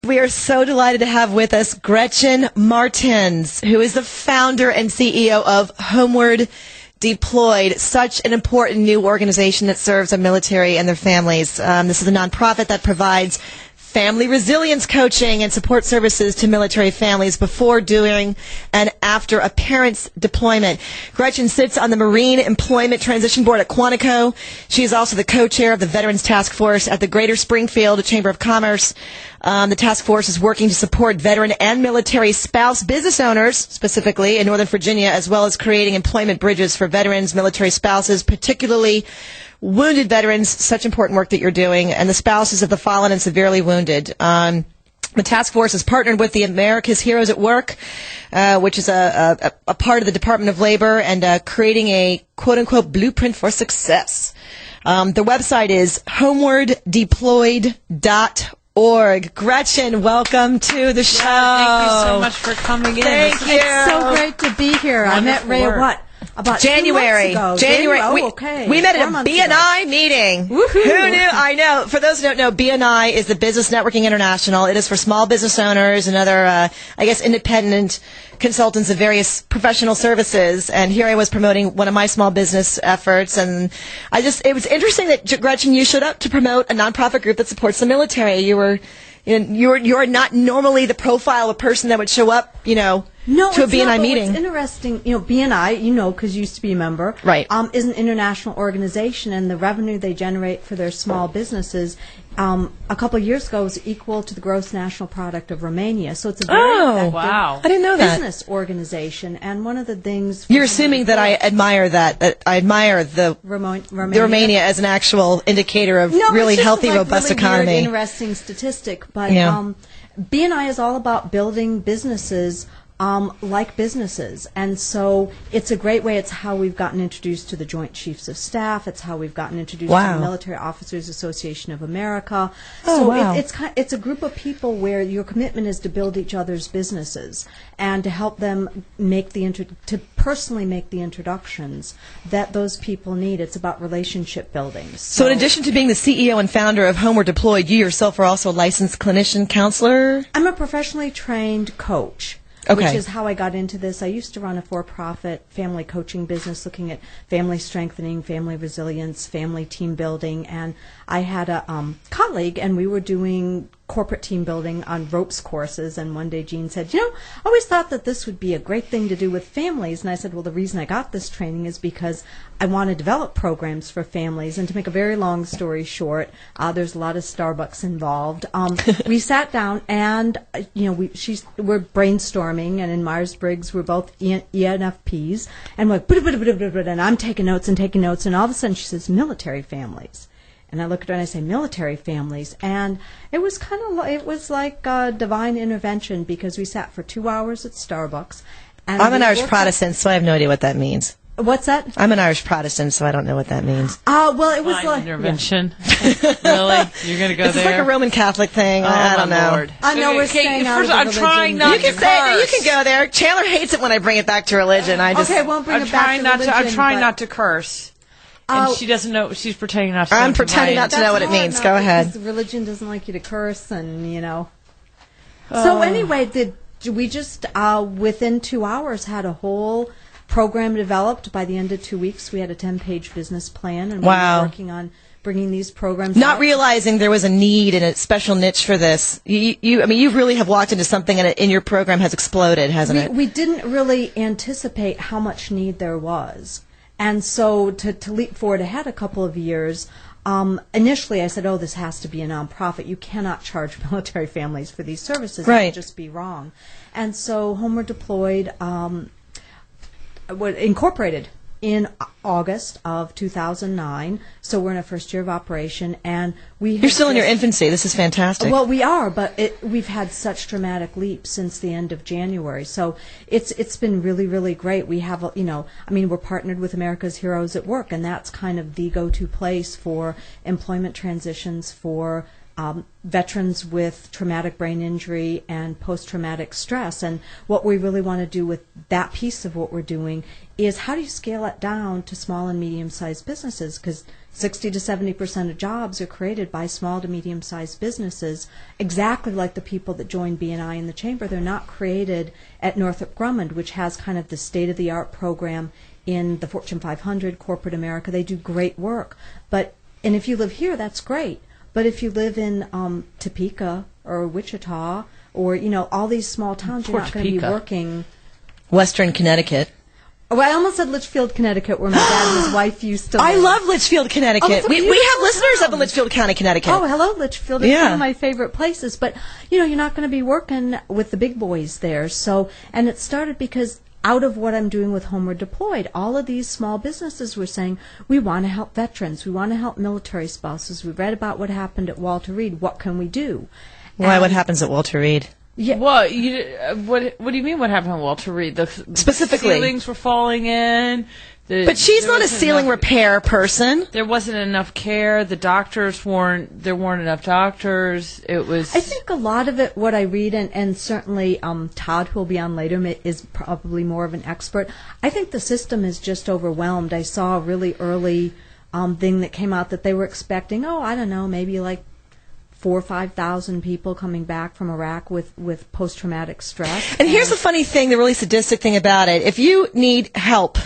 We are so delighted to have with us Gretchen Martens, who is the founder and CEO of Homeward Deployed, such an important new organization that serves our military and their families. This is a nonprofit that provides family resilience coaching and support services to military families before, during, and after a parent's deployment. Gretchen sits on the Marine Employment Transition Board at Quantico. She is also the co-chair of the Veterans Task Force at the Greater Springfield Chamber of Commerce. The task force is working to support veteran and military spouse business owners, specifically in Northern Virginia, as well as creating employment bridges for veterans, military spouses, particularly wounded veterans. Such important work that you're doing, and the spouses of the fallen and severely wounded. The task force has partnered with the America's Heroes at Work, which is a part of the Department of Labor, and creating a quote-unquote blueprint for success. The website is homewarddeployed.org. Gretchen, welcome to the show. Thank you so much for coming in. Thank you. It's so great to be here. I met Raea, about January. 2 months ago. January. Oh, okay. We met at a 4 months BNI meeting. Woohoo. Who knew? I know. For those who don't know, BNI is the Business Networking International. It is for small business owners and other, independent consultants of various professional services. And here I was promoting one of my small business efforts. And it was interesting that, Gretchen, you showed up to promote a nonprofit group that supports the military. You're not normally the profile of person that would show up, to a BNI meeting. It's interesting, BNI, because you used to be a member, right? Is an international organization, and the revenue they generate for their small businesses, a couple of years ago, was equal to the gross national product of Romania. So it's a very effective I didn't know that. business organization. And one of the things you're assuming that I admire that I admire the Romania as an actual indicator of really healthy, robust really economy. Weird, interesting statistic, but BNI is all about building businesses like businesses, and so it's a great way. It's how we've gotten introduced to the Joint Chiefs of Staff. It's how we've gotten introduced to the Military Officers Association of America. It's a group of people where your commitment is to build each other's businesses and to help them to personally make the introductions that those people need. It's about relationship building. So in addition to being the CEO and founder of Homeward Deployed, you yourself are also a licensed clinician counselor? I'm a professionally trained coach. Okay. Which is how I got into this. I used to run a for-profit family coaching business looking at family strengthening, family resilience, family team building, and I had a colleague, and we were doing corporate team building on ropes courses, and one day Jean said, I always thought that this would be a great thing to do with families, and I said, well, the reason I got this training is because I want to develop programs for families, and to make a very long story short, there's a lot of Starbucks involved. We sat down, and we're brainstorming, and in Myers-Briggs we're both ENFPs, and we're like, and I'm taking notes, and all of a sudden she says, military families. And I look at her and I say, military families. And it was like divine intervention, because we sat for 2 hours at Starbucks. And I'm an Irish Protestant, so I have no idea what that means. What's that? I'm an Irish Protestant, so I don't know what that means. Well, it was divine intervention. Really? You're going to go there? It's like a Roman Catholic thing. I don't know. Lord. I know we're staying out of the I'm religion. trying not to curse. You can go there. Chandler hates it when I bring it back to religion. I won't bring it back to religion. I'm trying not to curse. And she doesn't know. She's pretending not to know. I'm pretending not to know what it means. Go ahead. Religion doesn't like you to curse, and So anyway, we just within 2 hours had a whole program developed. By the end of 2 weeks, we had a 10-page business plan, and we were working on bringing these programs. Not realizing there was a need and a special niche for this. You really have walked into something, and your program has exploded, hasn't it? We didn't really anticipate how much need there was. And so to leap forward ahead a couple of years, initially I said, this has to be a nonprofit. You cannot charge military families for these services. Right. It would just be wrong. And so Homeward Deployed incorporated in August of 2009. So we're in our first year of operation, and You're still in your infancy. This is fantastic. Well, we are, but we've had such dramatic leaps since the end of January. So it's been really, really great. We have, we're partnered with America's Heroes at Work, and that's kind of the go-to place for employment transitions for veterans with traumatic brain injury and post-traumatic stress. And what we really want to do with that piece of what we're doing is how do you scale it down to small and medium-sized businesses? Because 60 to 70% of jobs are created by small to medium-sized businesses, exactly like the people that join BNI in the chamber. They're not created at Northrop Grumman, which has kind of the state-of-the-art program in the Fortune 500, corporate America. They do great work. And if you live here, that's great. But if you live in Topeka or Wichita or, all these small towns, you're not going to be working. Western Connecticut. Oh, I almost said Litchfield, Connecticut, where my dad and his wife used to live. I love Litchfield, Connecticut. We have listeners up in Litchfield County, Connecticut. Oh, hello, Litchfield. It's one of my favorite places. But, you're not going to be working with the big boys there. And it started because out of what I'm doing with Homeward Deployed, all of these small businesses were saying, we want to help veterans, we want to help military spouses. We read about what happened at Walter Reed. What can we do? Why? What happens at Walter Reed? Yeah. Well, what do you mean? What happened at Walter Reed? Specifically, the ceilings were falling in. But she's not a ceiling repair person. There wasn't enough care. The doctors there weren't enough doctors. It was. I think a lot of it, what I read, and certainly Todd, who will be on later, is probably more of an expert. I think the system is just overwhelmed. I saw a really early thing that came out that they were expecting, I don't know, maybe like 4,000 or 5,000 people coming back from Iraq with post-traumatic stress. And here's the funny thing, the really sadistic thing about it. If you need help,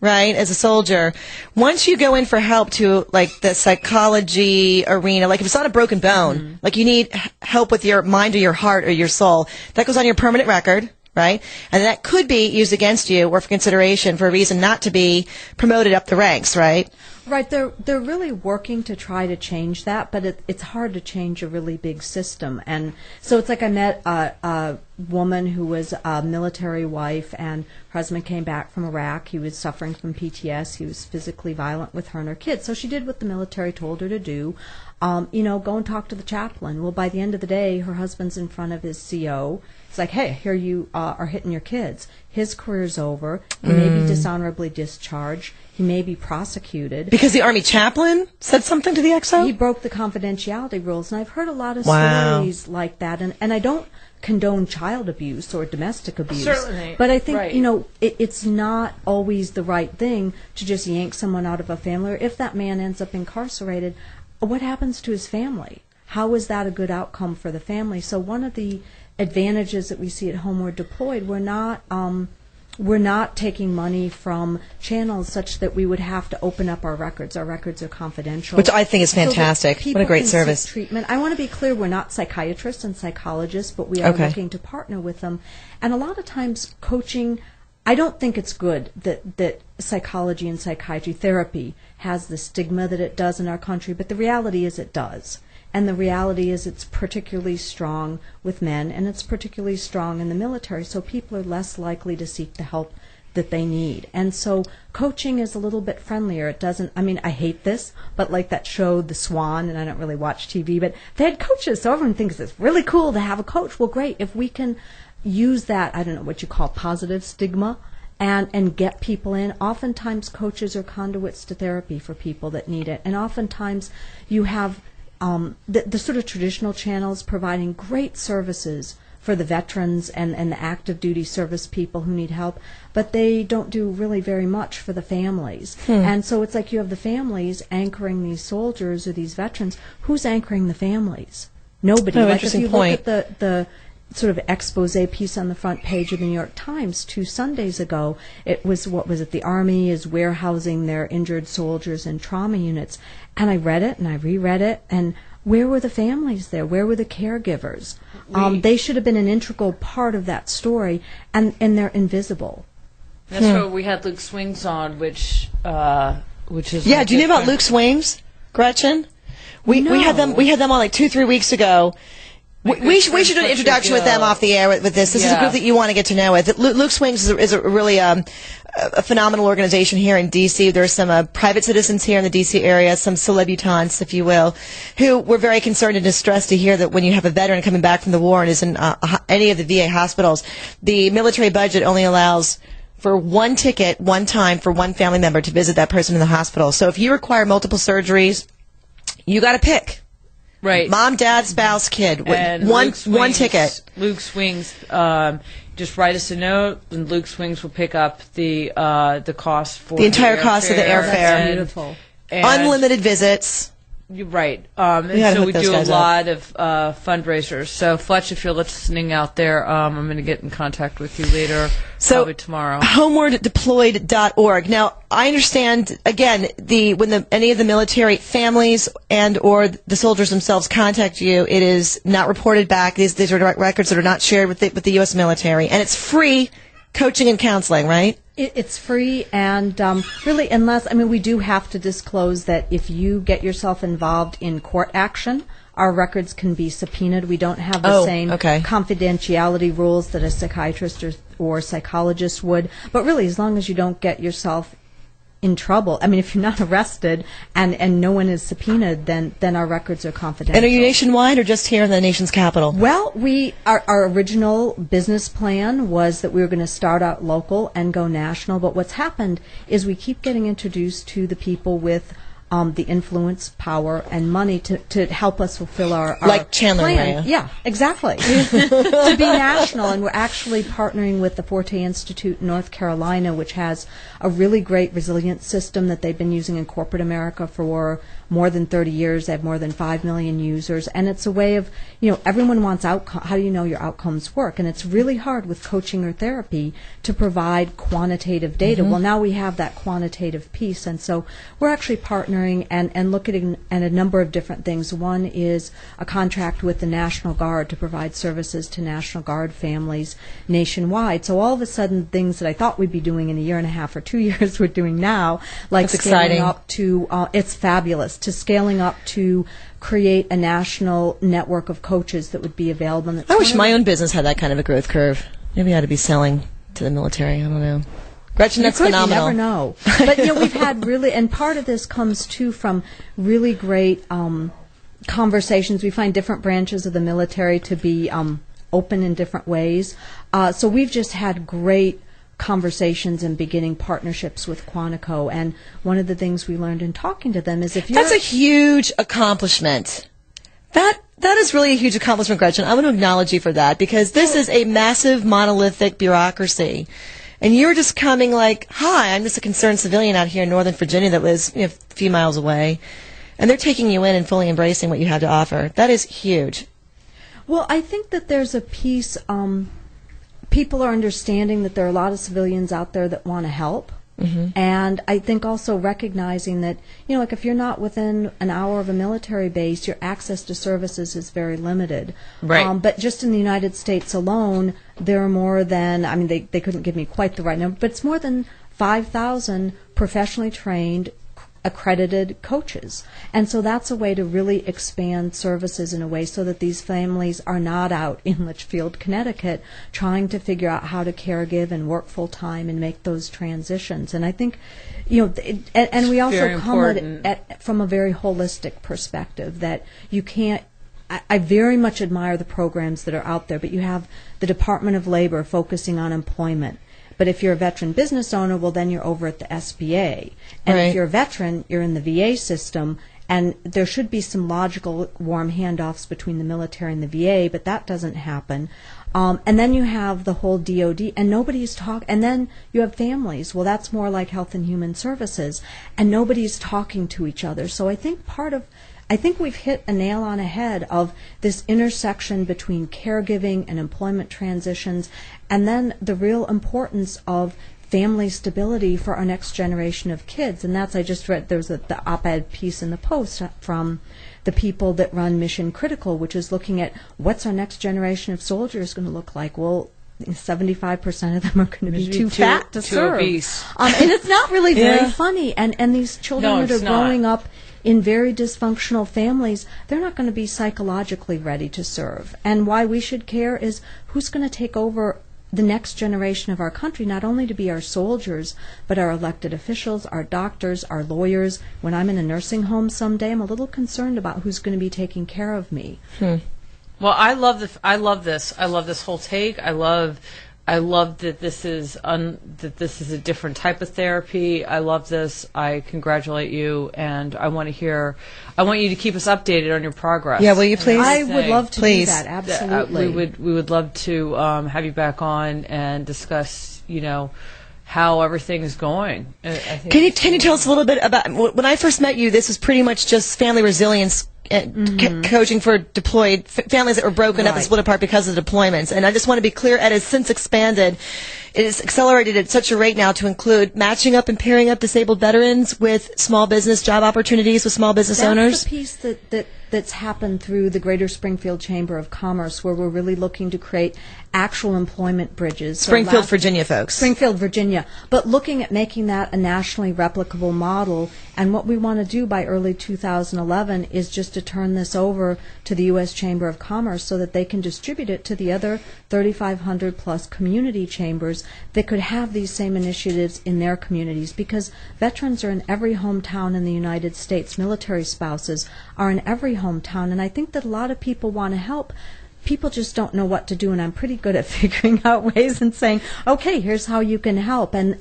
right, as a soldier, once you go in for help to, like, the psychology arena, like if it's not a broken bone, like you need help with your mind or your heart or your soul, that goes on your permanent record, right? And that could be used against you or for consideration for a reason not to be promoted up the ranks, right? Right, they're really working to try to change that, but it's hard to change a really big system. And so it's like I met a woman who was a military wife, and her husband came back from Iraq. He was suffering from PTS. He was physically violent with her and her kids. So she did what the military told her to do, go and talk to the chaplain. Well, by the end of the day, her husband's in front of his CO. It's like, hey, here you are hitting your kids. His career's over. He may be dishonorably discharged. He may be prosecuted. Because the Army chaplain said something to the XO? He broke the confidentiality rules. And I've heard a lot of stories like that. And I don't condone child abuse or domestic abuse. Certainly. But I think, it's not always the right thing to just yank someone out of a family. Or if that man ends up incarcerated, what happens to his family? How is that a good outcome for the family? So one of the advantages that we see at Homeward Deployed, we're not taking money from channels such that we would have to open up our records. Our records are confidential. Which I think is fantastic. So what a great service. Treatment. I want to be clear, we're not psychiatrists and psychologists, but we are looking to partner with them. And a lot of times coaching, I don't think it's good that psychology and psychiatry therapy has the stigma that it does in our country, but the reality is it does. And the reality is it's particularly strong with men, and it's particularly strong in the military, so people are less likely to seek the help that they need. And so coaching is a little bit friendlier. It doesn't, I hate this, but like that show, The Swan, and I don't really watch TV, but they had coaches, so everyone thinks it's really cool to have a coach. Well, great. If we can use that, I don't know what you call positive stigma, and get people in. Oftentimes coaches are conduits to therapy for people that need it. And oftentimes you have the sort of traditional channels providing great services for the veterans and the active duty service people who need help, but they don't do really very much for the families. And so it's like you have the families anchoring these soldiers or these veterans. Who's anchoring the families? Nobody. Oh, like interesting if you point. look at the sort of expose piece on the front page of the New York Times 2 Sundays ago, it was, the Army is warehousing their injured soldiers in trauma units. And I read it and I reread it, and where were the families there? Where were the caregivers? They should have been an integral part of that story, and they're invisible. That's where we had Luke Swings on, which is... Yeah, do you know about Luke Swings, Gretchen? We had them on like 2-3 weeks ago. We should do an introduction with them off the air with this. This is a group that you want to get to know with. Luke Swings is a really a phenomenal organization here in D.C. There's some private citizens here in the D.C. area, some celebutants, if you will, who were very concerned and distressed to hear that when you have a veteran coming back from the war and is in any of the VA hospitals, the military budget only allows for one ticket, one time, for one family member to visit that person in the hospital. So if you require multiple surgeries, you got to pick. Right. Mom, dad, spouse, kid. And One Luke Swings, one ticket. Luke Swings, just write us a note, and Luke Swings will pick up the cost for The entire cost of the airfare. That's beautiful. And Unlimited visits. You're right. gotta And so hook we those do a guys lot of fundraisers. So, Fletch, if you're listening out there, I'm going to get in contact with you later, probably tomorrow. HomewardDeployed.org. Now, I understand, again, when any of the military families and or the soldiers themselves contact you, it is not reported back. These are direct records that are not shared with the U.S. military. And it's free coaching and counseling, right? It's free, and really, we do have to disclose that if you get yourself involved in court action, our records can be subpoenaed. We don't have the same confidentiality rules that a psychiatrist or psychologist would. But really, as long as you don't get yourself in trouble, if you're not arrested and no one is subpoenaed, then our records are confidential. And are you nationwide or just here in the nation's capital? Well, our original business plan was that we were going to start out local and go national, but what's happened is we keep getting introduced to the people with the influence, power, and money to help us fulfill our like Chandler and plan. Raea. Yeah, exactly. To be national, and we're actually partnering with the Forte Institute in North Carolina, which has a really great resilience system that they've been using in corporate America for more than 30 years. They have more than 5 million users, and it's a way of, everyone wants outcome. How do you know your outcomes work? And it's really hard with coaching or therapy to provide quantitative data. Well, now we have that quantitative piece, and so we're actually partnering and looking at a number of different things. One is a contract with the National Guard to provide services to National Guard families nationwide. So all of a sudden, things that I thought we'd be doing in a year and a half or 2 years, we're doing now, like That's scaling exciting. up to, it's fabulous, to scaling up to create a national network of coaches that would be available. And I wish my own business had that kind of a growth curve. Maybe I ought to be selling to the military. I don't know. Gretchen, that's phenomenal. You never know. But we've had really, and part of this comes too from really great conversations. We find different branches of the military to be open in different ways. So we've just had great conversations and beginning partnerships with Quantico. And one of the things we learned in talking to them is if you're... That's a huge accomplishment. That is really a huge accomplishment, Gretchen. I want to acknowledge you for that, because this is a massive, monolithic bureaucracy. And you're just coming like, hi, I'm just a concerned civilian out here in Northern Virginia that lives a few miles away. And they're taking you in and fully embracing what you have to offer. That is huge. Well, I think that there's a piece, people are understanding that there are a lot of civilians out there that want to help. And I think also recognizing that, like if you're not within an hour of a military base, your access to services is very limited. Right. But just in the United States alone, there are more than, they couldn't give me quite the right number, but it's more than 5,000 professionally trained, accredited coaches. And so that's a way to really expand services in a way so that these families are not out in Litchfield, Connecticut, trying to figure out how to caregive and work full time and make those transitions. And I think, and we also come at from a very holistic perspective that you can't. I very much admire the programs that are out there, but you have the Department of Labor focusing on employment. But if you're a veteran business owner, well, then you're over at the SBA. And if you're a veteran, you're in the VA system. And there should be some logical, warm handoffs between the military and the VA, but that doesn't happen. And then you have the whole DOD, and nobody's talking. And then you have families. Well, that's more like Health and Human Services, and nobody's talking to each other. So I think I think we've hit a nail on the head of this intersection between caregiving and employment transitions, and then the real importance of family stability for our next generation of kids. And that's, I just read, there was the op-ed piece in the Post from the people that run Mission Critical, which is looking at what's our next generation of soldiers going to look like. Well, 75% of them are going to be too fat to serve. Obese. And it's not really very funny. And these children that are growing up in very dysfunctional families, they're not going to be psychologically ready to serve. And why we should care is who's going to take over the next generation of our country, not only to be our soldiers, but our elected officials, our doctors, our lawyers. When I'm in a nursing home someday, I'm a little concerned about who's going to be taking care of me. Well, I love this. I love this whole take. I love I love that this is a different type of therapy. I love this. I congratulate you, and I want you to keep us updated on your progress. Yeah, will you please? I would love to Please. do that. Absolutely. We would love to have you back on and discuss, how everything is going. I think Can you tell us a little bit about when I first met you? This was pretty much just family resilience coaching for deployed families that were broken up and Right. split apart because of deployments. And I just want to be clear, it has since expanded. It is accelerated at such a rate now to include matching up and pairing up disabled veterans with small business job opportunities with small business owners. That's the piece that's happened through the Greater Springfield Chamber of Commerce, where we're really looking to create actual employment bridges. So Springfield, Virginia, folks. Springfield, Virginia. But looking at making that a nationally replicable model, and what we want to do by early 2011 is just to turn this over to the U.S. Chamber of Commerce so that they can distribute it to the other 3,500 plus community chambers that could have these same initiatives in their communities, because veterans are in every hometown in the United States. Military spouses are in every hometown, and I think that a lot of people want to help. People just don't know what to do, and I'm pretty good at figuring out ways and saying, okay, here's how you can help. And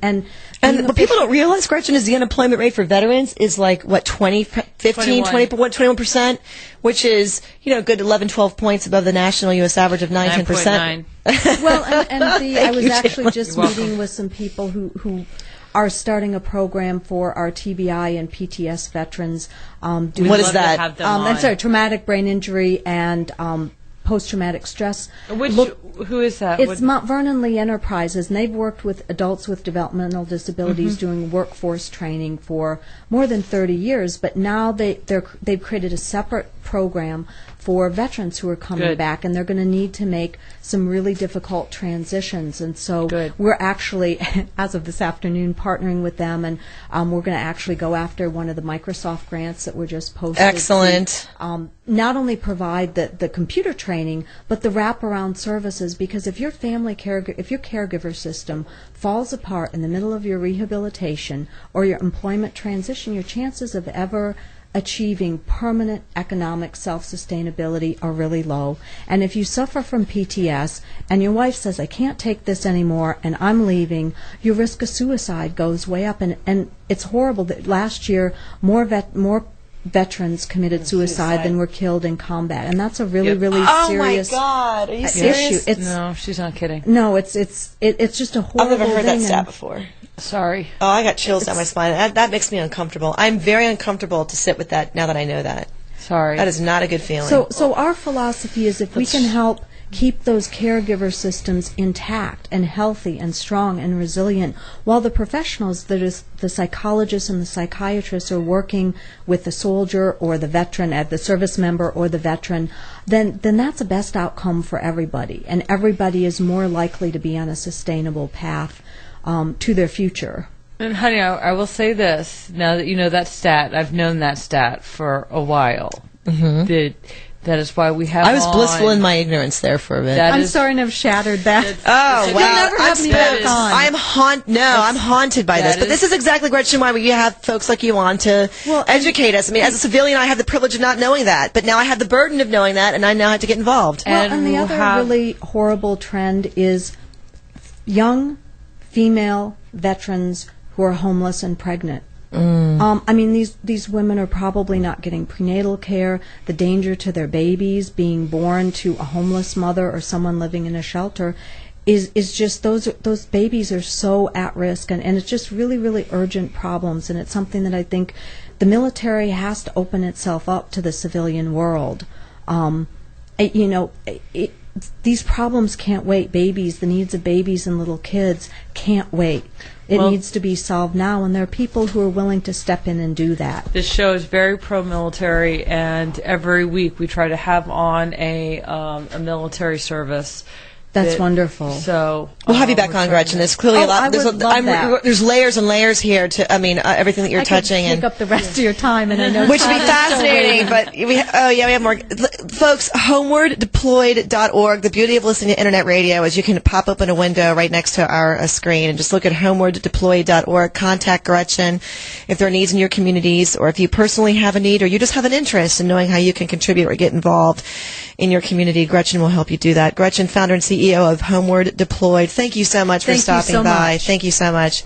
what people don't realize, Gretchen, is the unemployment rate for veterans is like, what, 21%, which is, a good 11, 12 points above the national U.S. average of 9, 10%. 9.9. Well, I was actually just You're meeting welcome. with some people who are starting a program for our TBI and PTS veterans. What is We'd love to that? have them I'm on. sorry, traumatic brain injury and post-traumatic stress. Who is that? It's Mount Vernon Lee Enterprises, and they've worked with adults with developmental disabilities doing workforce training for more than 30 years, but now they've created a separate program for veterans who are coming Good. back, and they're going to need to make some really difficult transitions. And so Good. we're actually, as of this afternoon, partnering with them, and we're going to actually go after one of the Microsoft grants that were just posted. Excellent. To, not only provide the computer training, but the wraparound services, because if your caregiver system falls apart in the middle of your rehabilitation or your employment transition, your chances of ever achieving permanent economic self-sustainability are really low. And if you suffer from PTS and your wife says, I can't take this anymore and I'm leaving, your risk of suicide goes way up. And it's horrible that last year more veterans committed suicide than were killed in combat. And that's a really, really serious Oh my God, are you serious? issue. No, she's not kidding. No, it's just a horrible I've never heard that thing, stat and- before. Sorry. Oh, I got chills down my spine. That makes me uncomfortable. I'm very uncomfortable to sit with that now that I know that. Sorry. That is not a good feeling. So our philosophy is if we can help keep those caregiver systems intact and healthy and strong and resilient, while the professionals, that is the psychologists and the psychiatrists, are working with the soldier or the veteran, the service member or the veteran, then that's the best outcome for everybody, and everybody is more likely to be on a sustainable path to their future. And honey, I will say this, now that you know that stat, I've known that stat for a while. Mm-hmm. That is why we have I was on, blissful in my ignorance there for a bit. That I'm is- sorry to have shattered that. Oh, You'll well, never have me back on. I'm haunted by this. that But this is exactly, Gretchen, why we have folks like you on to educate us. I mean, as a civilian, I have the privilege of not knowing that. But now I have the burden of knowing that, and I now have to get involved. Well, and the we'll other have- really horrible trend is young female veterans who are homeless and pregnant. I mean, these women are probably not getting prenatal care. The danger to their babies being born to a homeless mother or someone living in a shelter is just those babies are so at risk, and it's just really, really urgent problems. And it's something that I think the military has to open itself up to the civilian world. These problems can't wait. The needs of babies and little kids can't wait. It needs to be solved now, and there are people who are willing to step in and do that. This show is very pro-military, and every week we try to have on a military service. That's wonderful. So We'll have you back on, Gretchen. There's clearly a lot. I would love that. There's layers and layers here to. I mean, everything that you're I could touching, take up the rest of your time, and I know which would be time is still fascinating. waiting. But we have more. Folks, homewarddeployed.org. The beauty of listening to internet radio is you can pop open a window right next to our screen and just look at homewarddeployed.org. Contact Gretchen if there are needs in your communities, or if you personally have a need, or you just have an interest in knowing how you can contribute or get involved in your community. Gretchen will help you do that. Gretchen, founder and CEO CEO of Homeward Deployed. Thank you so much for Thank you stopping so by. much. Thank you so much.